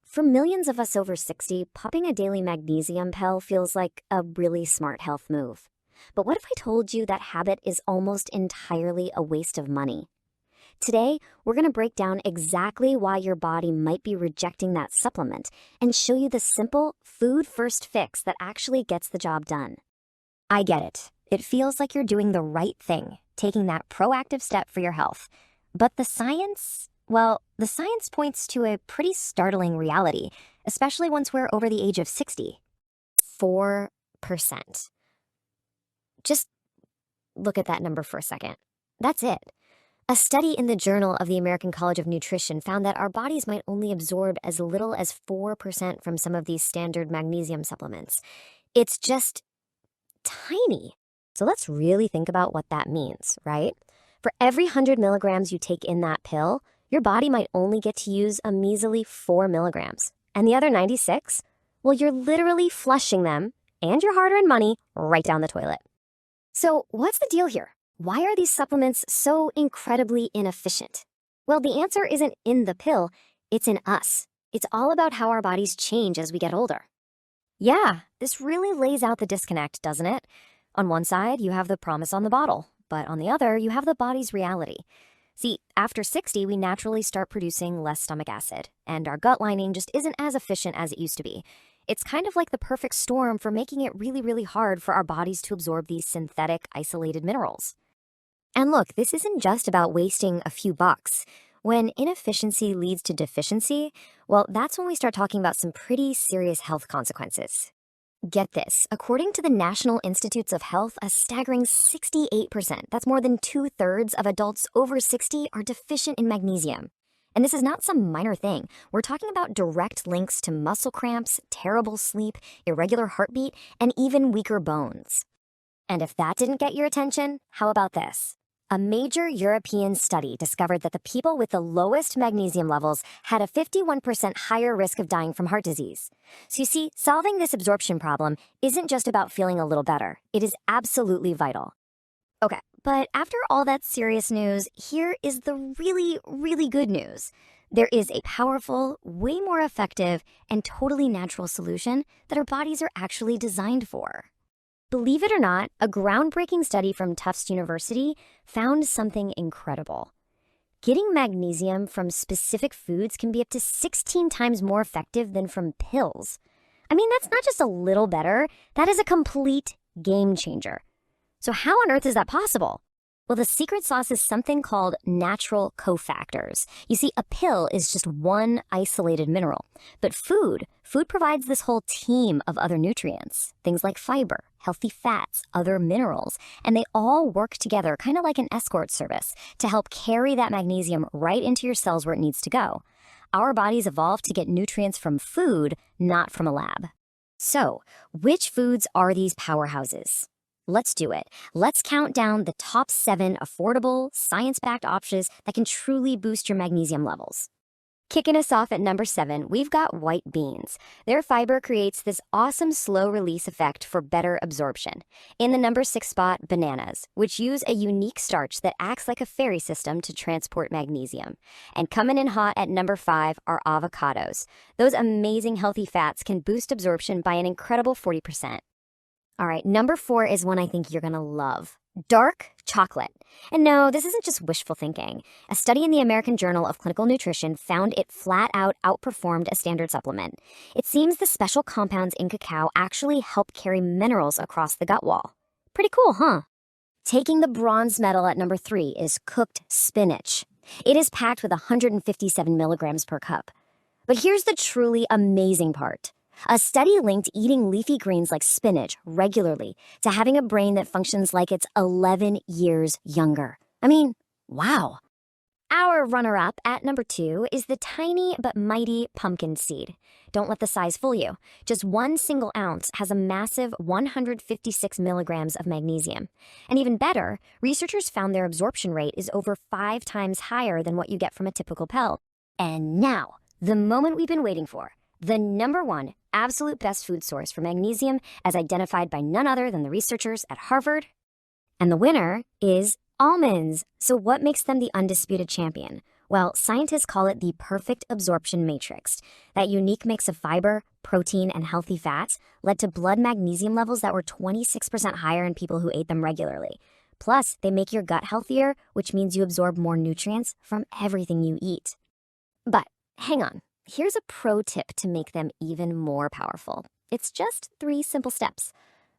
For millions of us over 60, popping a daily magnesium pill feels like a really smart health move. But what if I told you that habit is almost entirely a waste of money? Today, we're going to break down exactly why your body might be rejecting that supplement and show you the simple food-first fix that actually gets the job done. I get it. It feels like you're doing the right thing, taking that proactive step for your health. But the science? Well, the science points to a pretty startling reality, especially once we're over the age of 60. 4%. Just look at that number for a second. That's it. A study in the Journal of the American College of Nutrition found that our bodies might only absorb as little as 4% from some of these standard magnesium supplements. It's just tiny. So let's really think about what that means, right? For every 100 milligrams you take in that pill, your body might only get to use a measly 4 milligrams. And the other 96? Well, you're literally flushing them and your hard-earned money right down the toilet. So what's the deal here? Why are these supplements so incredibly inefficient? Well, the answer isn't in the pill, it's in us. It's all about how our bodies change as we get older. Yeah, this really lays out the disconnect, doesn't it? On one side, you have the promise on the bottle, but on the other, you have the body's reality. See, after 60, we naturally start producing less stomach acid, and our gut lining just isn't as efficient as it used to be. It's kind of like the perfect storm for making it really, really hard for our bodies to absorb these synthetic, isolated minerals. And look, this isn't just about wasting a few bucks. When inefficiency leads to deficiency, well, that's when we start talking about some pretty serious health consequences. Get this, according to the National Institutes of Health, a staggering 68%, that's more than 2/3 of adults over 60, are deficient in magnesium. And this is not some minor thing. We're talking about direct links to muscle cramps, terrible sleep, irregular heartbeat, and even weaker bones. And if that didn't get your attention, how about this? A major European study discovered that the people with the lowest magnesium levels had a 51% higher risk of dying from heart disease. So you see, solving this absorption problem isn't just about feeling a little better. It is absolutely vital. Okay, but after all that serious news, here is the really, really good news. There is a powerful, way more effective, and totally natural solution that our bodies are actually designed for. Believe it or not, a groundbreaking study from Tufts University found something incredible. Getting magnesium from specific foods can be up to 16 times more effective than from pills. I mean, that's not just a little better, that is a complete game changer. So how on earth is that possible? Well, the secret sauce is something called natural cofactors. You see, a pill is just one isolated mineral, but food provides this whole team of other nutrients, things like fiber, healthy fats, other minerals, and they all work together, kind of like an escort service, to help carry that magnesium right into your cells where it needs to go. Our bodies evolved to get nutrients from food, not from a lab. So, which foods are these powerhouses? Let's do it. Let's count down the top 7 affordable, science-backed options that can truly boost your magnesium levels. Kicking us off at number 7, we've got white beans. Their fiber creates this awesome slow release effect for better absorption. In the number 6 spot, bananas, which use a unique starch that acts like a ferry system to transport magnesium. And coming in hot at number 5 are avocados. Those amazing healthy fats can boost absorption by an incredible 40%. All right, number 4 is one I think you're gonna love. Dark chocolate. And no, this isn't just wishful thinking. A study in the American Journal of Clinical Nutrition found it flat out outperformed a standard supplement. It seems the special compounds in cacao actually help carry minerals across the gut wall. Pretty cool, huh? Taking the bronze medal at number 3 is cooked spinach. It is packed with 157 milligrams per cup. But here's the truly amazing part. A study linked eating leafy greens like spinach regularly to having a brain that functions like it's 11 years younger. I mean, wow. Our runner-up at number 2 is the tiny but mighty pumpkin seed. Don't let the size fool you. Just one single ounce has a massive 156 milligrams of magnesium. And even better, researchers found their absorption rate is over 5 times higher than what you get from a typical pill. And now, the moment we've been waiting for. The number 1 absolute best food source for magnesium as identified by none other than the researchers at Harvard. And the winner is almonds. So what makes them the undisputed champion? Well, scientists call it the perfect absorption matrix. That unique mix of fiber, protein, and healthy fats led to blood magnesium levels that were 26% higher in people who ate them regularly. Plus, they make your gut healthier, which means you absorb more nutrients from everything you eat. But hang on, here's a pro tip to make them even more powerful. It's just 3 simple steps.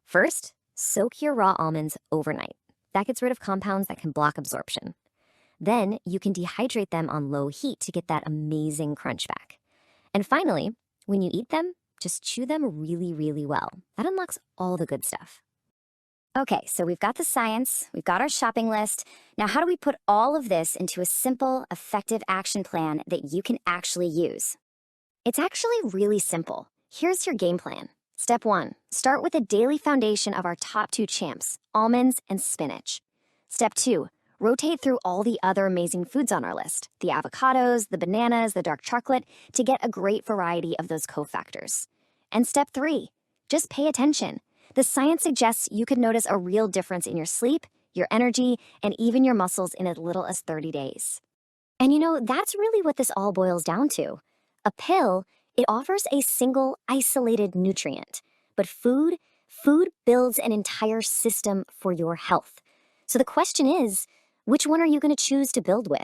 First, soak your raw almonds overnight. That gets rid of compounds that can block absorption. Then you can dehydrate them on low heat to get that amazing crunch back. And finally, when you eat them, just chew them really, really well. That unlocks all the good stuff. Okay, so we've got the science, we've got our shopping list. Now, how do we put all of this into a simple, effective action plan that you can actually use? It's actually really simple. Here's your game plan. Step 1, start with a daily foundation of our top 2 champs, almonds and spinach. Step 2, rotate through all the other amazing foods on our list, the avocados, the bananas, the dark chocolate, to get a great variety of those cofactors. And step 3, just pay attention. The science suggests you could notice a real difference in your sleep, your energy, and even your muscles in as little as 30 days. And that's really what this all boils down to. A pill, it offers a single, isolated nutrient. But food builds an entire system for your health. So the question is, which one are you going to choose to build with?